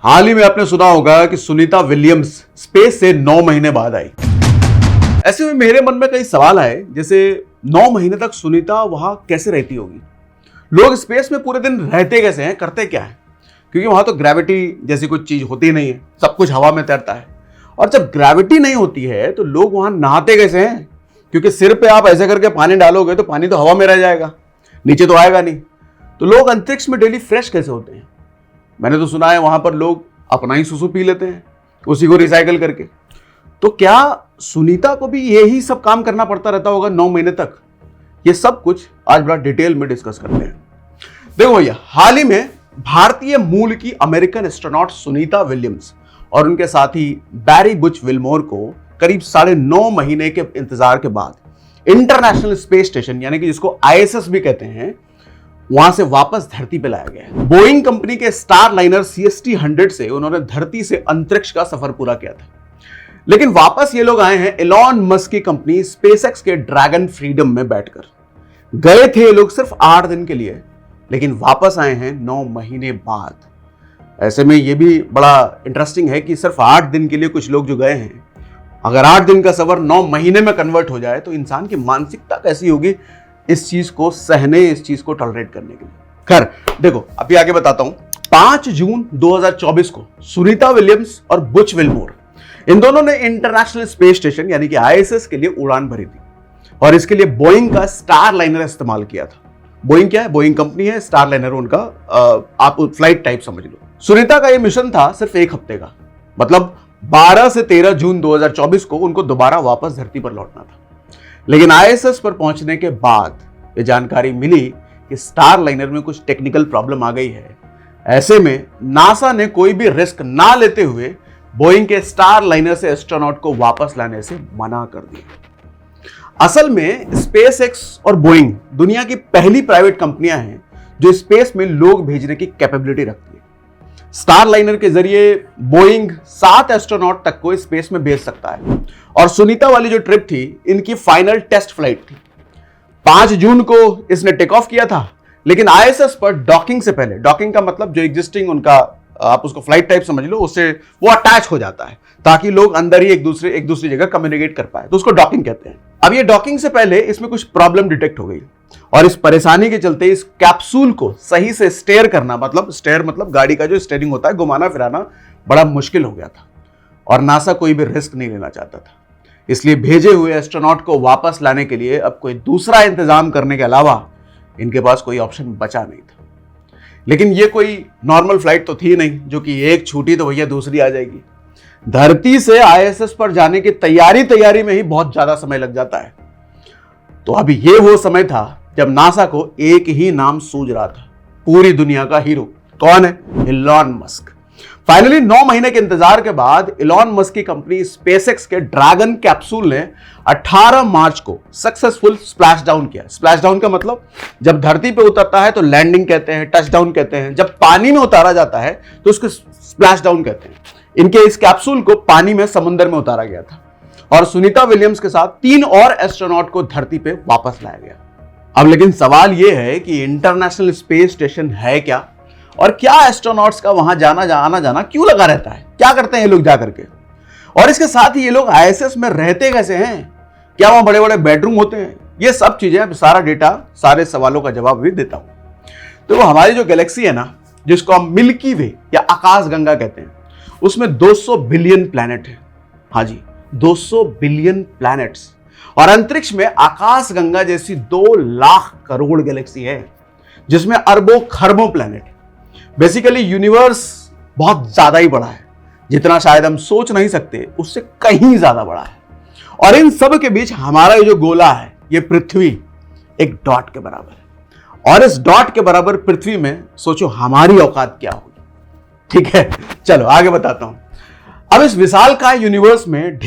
हाल ही में आपने सुना होगा कि सुनीता विलियम्स स्पेस से 9 महीने बाद आई। ऐसे में मेरे मन में कई सवाल आए, जैसे 9 महीने तक सुनीता वहां कैसे रहती होगी, लोग स्पेस में पूरे दिन रहते कैसे हैं, करते क्या है, क्योंकि वहां तो ग्रेविटी जैसी कुछ चीज होती नहीं है, सब कुछ हवा में तैरता है। और जब ग्रेविटी नहीं होती है तो लोग वहां नहाते कैसे हैं, क्योंकि सिर पे आप ऐसे करके पानी डालोगे तो पानी तो हवा में रह जाएगा, नीचे तो आएगा नहीं। तो लोग अंतरिक्ष में डेली फ्रेश कैसे होते हैं? मैंने तो सुना है वहां पर लोग अपना ही सुसु पी लेते हैं, उसी को रिसाइकल करके। तो क्या सुनीता को भी यही सब काम करना पड़ता रहता होगा 9 महीने तक? ये सब कुछ आज बड़ा डिटेल में डिस्कस करते हैं। देखो भैया, हाल ही में भारतीय मूल की अमेरिकन एस्ट्रोनॉट सुनीता विलियम्स और उनके साथी बैरी बुच विल्मोर को करीब 9.5 महीने के इंतजार के बाद इंटरनेशनल स्पेस स्टेशन, यानी कि जिसको ISS भी कहते हैं, वहां से वापस धरती पे लाया गया है। बोइंग कंपनी के स्टार लाइनर CST-100 से उन्होंने धरती से अंतरिक्ष का सफर पूरा किया था। लेकिन वापस ये लोग आए हैं एलॉन मस्क की कंपनी स्पेसएक्स के ड्रैगन फ्रीडम में बैठकर। गए थे ये लोग सिर्फ 8 दिन के लिए, लेकिन वापस आए हैं 9 महीने बाद। ऐसे में ये भी बड़ा इंटरेस्टिंग है कि सिर्फ 8 दिन के लिए कुछ लोग जो गए हैं, अगर 8 दिन का सफर 9 महीने में कन्वर्ट हो जाए तो इंसान की मानसिकता कैसी होगी इस चीज को सहने, इस चीज को टॉलरेट करने के लिए। खैर देखो, अभी आगे बताता हूं। 5 जून 2024 को सुनीता विलियम्स और बुच विल्मोर, इन दोनों ने इंटरनेशनल स्पेस स्टेशन यानी कि ISS के लिए उड़ान भरी थी, और इसके लिए बोइंग का स्टार लाइनर इस्तेमाल किया था। बोइंग क्या है? बोइंग कंपनी है, स्टार लाइनर उनका आप फ्लाइट टाइप समझ लो। सुनीता का यह मिशन था सिर्फ 1 हफ्ते का, मतलब 12 से 13 जून 2024 को उनको दोबारा वापस धरती पर लौटना था। लेकिन ISS पर पहुंचने के बाद ये जानकारी मिली कि स्टार लाइनर में कुछ टेक्निकल प्रॉब्लम आ गई है। ऐसे में नासा ने कोई भी रिस्क ना लेते हुए बोइंग के स्टार लाइनर से एस्ट्रोनॉट को वापस लाने से मना कर दिया। असल में स्पेसएक्स और बोइंग दुनिया की पहली प्राइवेट कंपनियां हैं जो स्पेस में लोग भेजने की कैपेबिलिटी रखती है। स्टार लाइनर के जरिए बोइंग 7 एस्ट्रोनॉट तक को स्पेस में भेज सकता है, और सुनीता वाली जो ट्रिप थी इनकी फाइनल टेस्ट फ्लाइट थी। 5 जून को इसने टेक ऑफ किया था, लेकिन ISS पर डॉकिंग से पहले, डॉकिंग का मतलब जो एग्जिस्टिंग उनका, आप उसको फ्लाइट टाइप समझ लो, उससे वो अटैच हो जाता है ताकि लोग अंदर ही एक दूसरी जगह कम्युनिकेट कर पाए, तो उसको डॉकिंग कहते हैं। अब ये डॉकिंग से पहले इसमें कुछ प्रॉब्लम डिटेक्ट हो गई, और इस परेशानी के चलते इस कैप्सूल को सही से स्टेयर करना, मतलब गाड़ी का जो स्टेयरिंग होता है, घुमाना फिराना बड़ा मुश्किल हो गया था, और नासा कोई भी रिस्क नहीं लेना चाहता था। इसलिए भेजे हुए एस्ट्रोनॉट को वापस लाने के लिए अब कोई दूसरा इंतजाम करने के अलावा इनके पास कोई ऑप्शन बचा नहीं था। लेकिन ये कोई नॉर्मल फ्लाइट तो थी नहीं, जो कि एक छूटी तो भैया दूसरी आ जाएगी। धरती से ISS पर जाने की तैयारी में ही बहुत ज्यादा समय लग जाता है। तो अभी ये वो समय था जब नासा को एक ही नाम सूझ रहा था, पूरी दुनिया का हीरो। कौन है? Elon Musk. फाइनली 9 महीने के इंतजार के बाद एलॉन मस्क की कंपनी स्पेसएक्स के ड्रैगन कैप्सूल ने 18 मार्च को सक्सेसफुल स्प्लैश डाउन किया। स्प्लैश डाउन का मतलब, जब धरती पे उतरता है तो लैंडिंग कहते हैं, टच डाउन कहते हैं, जब पानी में उतारा जाता है तो उसको स्प्लैश डाउन कहते हैं। इनके इस कैप्सूल को पानी में, समुद्र में उतारा गया था, और सुनीता विलियम्स के साथ 3 और एस्ट्रोनॉट को धरती पे वापस लाया गया। अब लेकिन सवाल यह है कि इंटरनेशनल स्पेस स्टेशन है क्या, और क्या एस्ट्रोनॉट्स का वहां आना जाना क्यों लगा रहता है, क्या करते हैं ये लोग जा करके, और इसके साथ ही ये लोग ISS में रहते कैसे हैं, क्या वहां बड़े बड़े बेडरूम होते हैं? ये सब चीजें, सारा डेटा, सारे सवालों का जवाब भी देता हूं। तो वो हमारी जो गैलेक्सी है ना, जिसको हम मिल्की वे या आकाश गंगा कहते हैं, उसमें 200 बिलियन प्लैनेट है। हाँ जी, 200 बिलियन प्लैनेट्स, और अंतरिक्ष में आकाश गंगा जैसी 2 लाख करोड़ गैलेक्सी है, जिसमें अरबों खरबों प्लैनेट। बेसिकली यूनिवर्स बहुत ज्यादा ही बड़ा है, जितना शायद हम सोच नहीं सकते उससे कहीं ज्यादा बड़ा है। और इन सब के बीच हमारा ये जो गोला है, ये पृथ्वी, एक डॉट के बराबर है, और इस डॉट के बराबर पृथ्वी में सोचो हमारी औकात क्या होगी। ठीक है, चलो आगे बताता हूं। अब इस विशालकाय यूनिवर्स में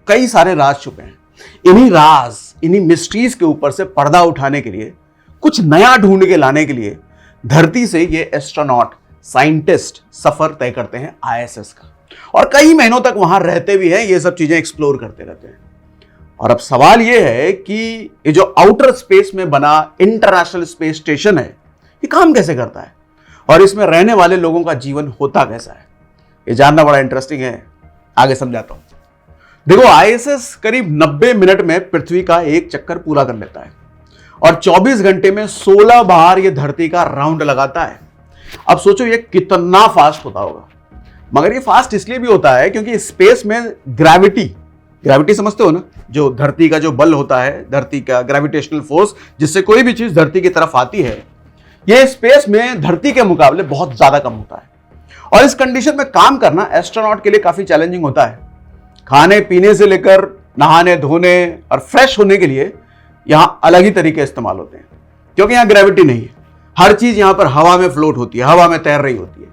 कई सारे राज छुपे हैं। इन्हीं मिस्ट्रीज के ऊपर से पर्दा उठाने के लिए, कुछ नया ढूंढ के लाने के लिए धरती से ये एस्ट्रोनॉट, साइंटिस्ट सफर तय करते हैं ISS का, और कई महीनों तक वहां रहते भी हैं, ये सब चीजें एक्सप्लोर करते रहते हैं। और अब सवाल ये है कि ये जो आउटर स्पेस में बना इंटरनेशनल स्पेस स्टेशन है, ये काम कैसे करता है, और इसमें रहने वाले लोगों का जीवन होता कैसा है, ये जानना बड़ा इंटरेस्टिंग है। आगे समझाता हूं। देखो, आईएसएस करीब 90 मिनट में पृथ्वी का एक चक्कर पूरा कर लेता है और 24 घंटे में 16 बार ये धरती का राउंड लगाता है। अब सोचो ये कितना फास्ट होता होगा। मगर ये फास्ट इसलिए भी होता है क्योंकि स्पेस में ग्रेविटी समझते हो ना, जो धरती का जो बल होता है, धरती का ग्रेविटेशनल फोर्स, जिससे कोई भी चीज धरती की तरफ आती है, ये स्पेस में धरती के मुकाबले बहुत ज्यादा कम होता है। और इस कंडीशन में काम करना एस्ट्रोनॉट के लिए काफी चैलेंजिंग होता है। खाने पीने से लेकर नहाने धोने और फ्रेश होने के लिए यहां अलग ही तरीके इस्तेमाल होते हैं, क्योंकि यहां ग्रेविटी नहीं है। हर चीज यहां पर हवा में फ्लोट होती है, हवा में तैर रही होती है।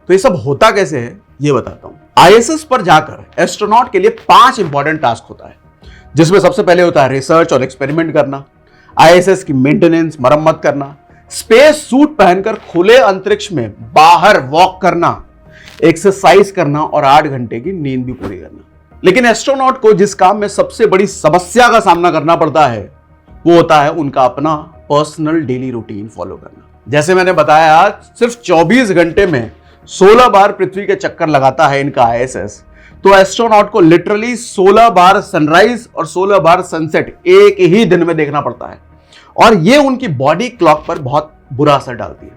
तो ये सब होता कैसे है ये बताता हूं। आईएसएस पर जाकर एस्ट्रोनॉट के लिए 5 इंपॉर्टेंट टास्क होता है, जिसमें सबसे पहले होता है रिसर्च और एक्सपेरिमेंट करना, आईएसएस की मेंटेनेंस मरम्मत करना, स्पेस सूट पहनकर खुले अंतरिक्ष में बाहर वॉक करना, एक्सरसाइज करना और 8 घंटे की नींद भी पूरी करना। लेकिन एस्ट्रोनॉट को जिस काम में सबसे बड़ी समस्या का सामना करना पड़ता है वो होता है उनका अपना पर्सनल डेली रूटीन फॉलो करना। जैसे मैंने बताया, सिर्फ 24 घंटे में 16 बार पृथ्वी के चक्कर लगाता है इनका आईएसएस, तो एस्ट्रोनॉट को लिटरली 16 बार सनराइज और 16 बार सनसेट एक ही दिन में देखना पड़ता है, और ये उनकी बॉडी क्लॉक पर बहुत बुरा असर डालती है।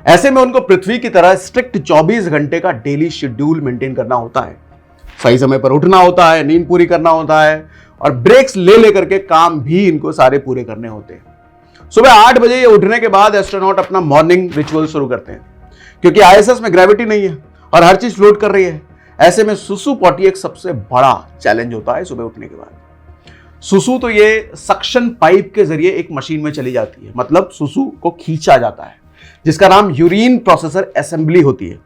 ऐसे में उनको पृथ्वी की तरह स्ट्रिक्ट 24 घंटे का डेली शेड्यूल मेंटेन करना होता है। सही समय पर उठना होता है, नींद पूरी करना होता है, और ब्रेक्स ले लेकर के काम भी इनको सारे पूरे करने होते हैं। सुबह 8 बजे ये उठने के बाद एस्ट्रोनॉट अपना मॉर्निंग रिचुअल शुरू करते हैं, क्योंकि आईएसएस में ग्रेविटी नहीं है और हर चीज फ्लोट कर रही है। ऐसे में सुसु पॉटी एक सबसे बड़ा चैलेंज होता है सुबह उठने के बाद। सुसु तो ये सक्शन पाइप के जरिए एक मशीन में चली जाती है, मतलब सुसु को खींचा जाता है, जिसका नाम यूरिन प्रोसेसर असेंबली होती है,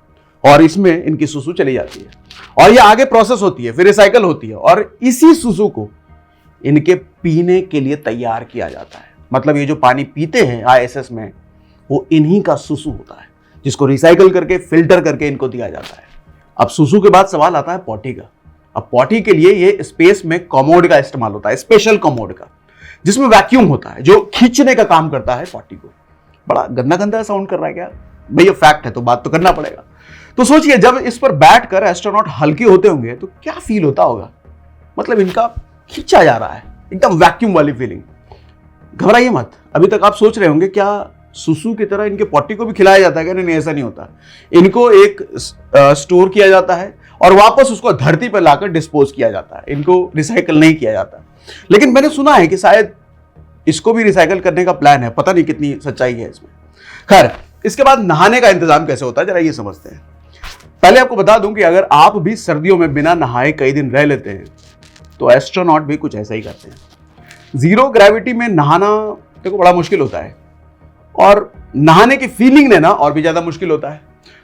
और इसमें इनकी सुसु चली जाती है और ये आगे प्रोसेस होती है, फिर रिसाइकल होती है, और इसी सुसु को इनके पीने के लिए तैयार किया जाता है। मतलब ये जो पानी पीते हैं आईएसएस में, वो इन्हीं का सुसु होता है, जिसको रिसाइकल करके फिल्टर करके इनको दिया जाता है। अब सुसु के बाद सवाल आता है पॉटी का। अब पॉटी के लिए ये स्पेस में कॉमोड का इस्तेमाल होता है, स्पेशल कॉमोड का, जिसमें वैक्यूम होता है जो खींचने का काम करता है पॉटी को। बड़ा गंदा गंदा साउंड कर रहा है क्या भाई? ये फैक्ट है तो बात तो करना पड़ेगा। तो सोचिए, जब इस पर बैठकर एस्ट्रोनॉट हल्के होते होंगे तो क्या फील होता होगा। मतलब इनका खींचा जा रहा है, एकदम वैक्यूम वाली फीलिंग। घबराइए मत। अभी तक आप सोच रहे होंगे क्या सुसु की तरह इनके पॉटी को भी खिलाया जाता है क्या? नहीं, ऐसा नहीं होता। इनको एक स्टोर किया जाता है और वापस उसको धरती पर लाकर डिस्पोज किया जाता है। इनको रिसाइकल नहीं किया जाता। लेकिन मैंने सुना है कि शायद इसको भी रिसाइकल करने का प्लान है, पता नहीं कितनी सच्चाई है इसमें। खैर, इसके बाद नहाने का इंतजाम कैसे होता है जरा ये समझते हैं। पहले आपको बता दूं कि अगर आप भी सर्दियों में बिना नहाए कई दिन रह लेते हैं तो एस्ट्रोनॉट भी कुछ ऐसा ही करते हैं। जीरो ग्रेविटी में नहाना देखो बड़ा मुश्किल होता है, और नहाने की फीलिंग लेना और भी ज्यादा मुश्किल होता है।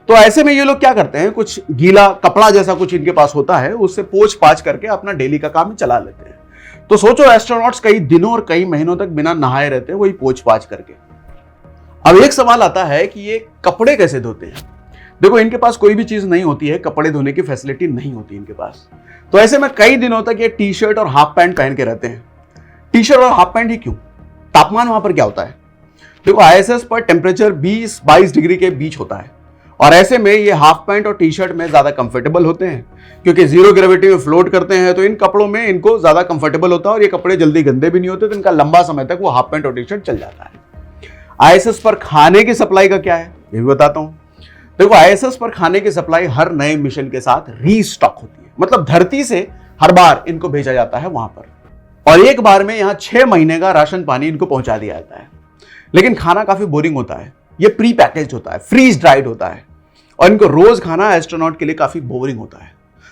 तो ऐसे में ये लोग क्या करते हैं, कुछ गीला कपड़ा जैसा कुछ इनके पास होता है, उससे पोंछ पाछ करके अपना डेली का काम चला लेते हैं। तो सोचो, एस्ट्रोनॉट्स कई दिनों और कई महीनों तक बिना नहाए रहते हैं, वही पोंछ पाछ करके। अब एक सवाल आता है कि ये कपड़े कैसे धोते हैं। देखो, इनके पास कोई भी चीज नहीं होती है, कपड़े धोने की फैसिलिटी नहीं होती इनके पास। तो ऐसे में कई दिनों तक ये टी शर्ट और हाफ पैंट पहन के रहते हैं। टी शर्ट और हाफ पैंट ही क्यों? तापमान वहां पर क्या होता है? देखो, आईएसएस पर टेम्परेचर 20-22 डिग्री के बीच होता है, और ऐसे में ये हाफ पैंट और टी शर्ट में ज्यादा कंफर्टेबल होते हैं, क्योंकि जीरो ग्रेविटी में फ्लोट करते हैं। तो इन कपड़ों में इनको ज्यादा कंफर्टेबल होता है और ये कपड़े जल्दी गंदे भी नहीं होते, तो इनका लंबा समय तक वो हाफ पैंट और टी शर्ट चल जाता है। आईएसएस पर खाने की सप्लाई का क्या है ये भी बताता हूं। देखो, आईएसएस पर खाने की सप्लाई हर नए मिशन के साथ रीस्टॉक होती है, मतलब धरती से हर बार इनको भेजा जाता है वहां पर, और एक बार में यहां 6 महीने का राशन पानी इनको पहुंचा दिया जाता है। लेकिन खाना काफी बोरिंग होता है, ये प्री पैकेज होता है, फ्रीज ड्राइड होता है, और इनको रोज खाना एस्ट्रोनॉट के लिए काफी बोरिंग होता है।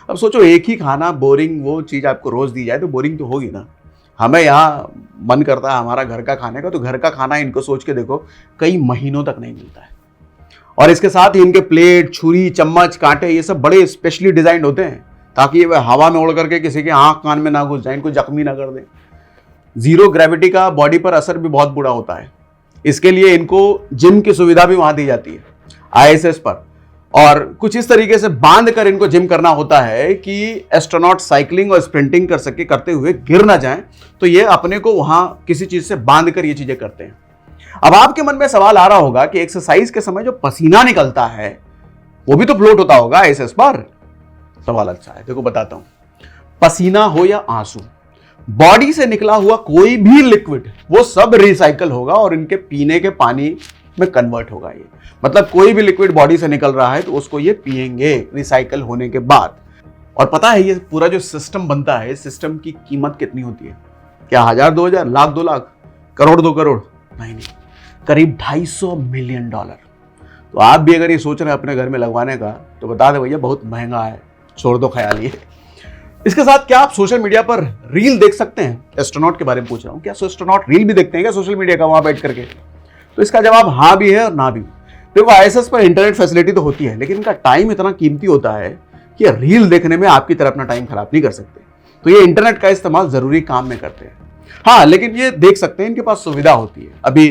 अब सोचो, एक ही खाना बोरिंग वो चीज आपको रोज दी जाए तो बोरिंग तो होगी ना। हमें यहाँ मन करता है हमारा घर का खाने का, तो घर का खाना इनको सोच के देखो कई महीनों तक नहीं मिलता है। और इसके साथ ही इनके प्लेट, छुरी, चम्मच, कांटे ये सब बड़े स्पेशली डिजाइंड होते हैं, ताकि ये हवा में उड़ करके किसी के आंख कान में ना घुस जाए, इनको जख्मी ना कर दे। जीरो ग्रेविटी का बॉडी पर असर भी बहुत बुरा होता है। इसके लिए इनको जिम की सुविधा भी वहां दी जाती है आईएसएस पर, और कुछ इस तरीके से बांध कर इनको जिम करना होता है कि एस्ट्रोनॉट साइकिलिंग और स्प्रिंटिंग कर सके करते हुए गिर ना जाएं, तो ये अपने को वहां किसी चीज से बांध कर ये चीजें करते हैं। अब आपके मन में सवाल आ रहा होगा कि एक्सरसाइज के समय जो पसीना निकलता है वो भी तो फ्लोट होता होगा आईएसएस पर। सवाल अच्छा है, देखो बताता हूं। पसीना हो या आंसू, बॉडी से निकला हुआ कोई भी लिक्विड वो सब रिसाइकल होगा और इनके पीने के पानी में कन्वर्ट होगा। ये मतलब कोई भी लिक्विड बॉडी से निकल रहा है तो उसको ये पिएंगे रिसाइकल होने के बाद। और पता है ये पूरा जो सिस्टम बनता है, सिस्टम की कीमत कितनी होती है? क्या 1000, 2000, लाख, 2 लाख, करोड़, 2 करोड़? नहीं, करीब $250 मिलियन। तो आप भी अगर ये सोच रहे हैं अपने घर में लगवाने का तो बता दें भैया बहुत महंगा है, छोड़ दो ख्याल ये। इसके साथ क्या आप सोशल मीडिया पर रील देख सकते हैं? एस्ट्रोनॉट के बारे में पूछ रहा हूं, क्या एस्ट्रोनॉट रील भी देखते हैं क्या सोशल मीडिया का वहां बैठ करके? तो इसका जवाब हाँ भी है और ना भी। देखो आईएसएस पर इंटरनेट फैसिलिटी तो होती है लेकिन इनका टाइम इतना कीमती होता है कि रील देखने में आपकी तरह अपना टाइम खराब नहीं कर सकते। तो ये इंटरनेट का इस्तेमाल जरूरी काम में करते हैं। हाँ, लेकिन ये देख सकते हैं, इनके पास सुविधा होती है। अभी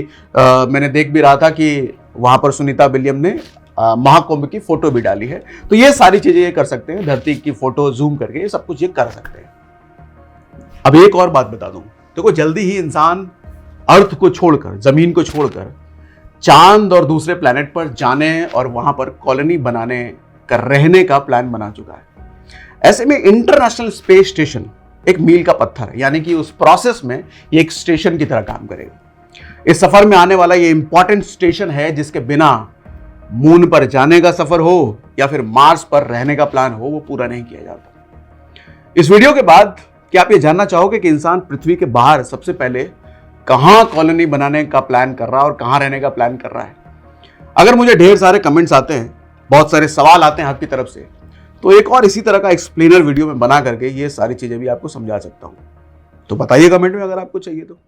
मैंने देख भी रहा था कि वहां पर सुनीता विलियम ने महाकुंभ की फोटो भी डाली है। तो ये सारी चीजें ये कर सकते हैं, धरती की फोटो जूम करके ये सब कुछ ये कर सकते हैं। अब एक और बात बता दूं, देखो जल्दी ही इंसान अर्थ को छोड़कर, जमीन को छोड़कर चांद और दूसरे प्लैनेट पर जाने और वहां पर कॉलोनी बनाने का, रहने का प्लान बना चुका है। ऐसे में इंटरनेशनल स्पेस स्टेशन एक मील का पत्थर है, यानी कि उस प्रोसेस में ये एक स्टेशन की तरह काम करेगा। इस सफर में आने वाला ये इंपॉर्टेंट स्टेशन है जिसके बिना मून पर जाने का सफर हो या फिर मार्स पर रहने का प्लान हो वो पूरा नहीं किया जाता। इस वीडियो के बाद क्या आप ये जानना चाहोगे कि इंसान पृथ्वी के बाहर सबसे पहले कहां कॉलोनी बनाने का प्लान कर रहा है और कहां रहने का प्लान कर रहा है? अगर मुझे ढेर सारे कमेंट्स आते हैं, बहुत सारे सवाल आते हैं आपकी तरफ से, तो एक और इसी तरह का एक्सप्लेनर वीडियो में बना करके ये सारी चीजें भी आपको समझा सकता हूं। तो बताइए कमेंट में अगर आपको चाहिए तो।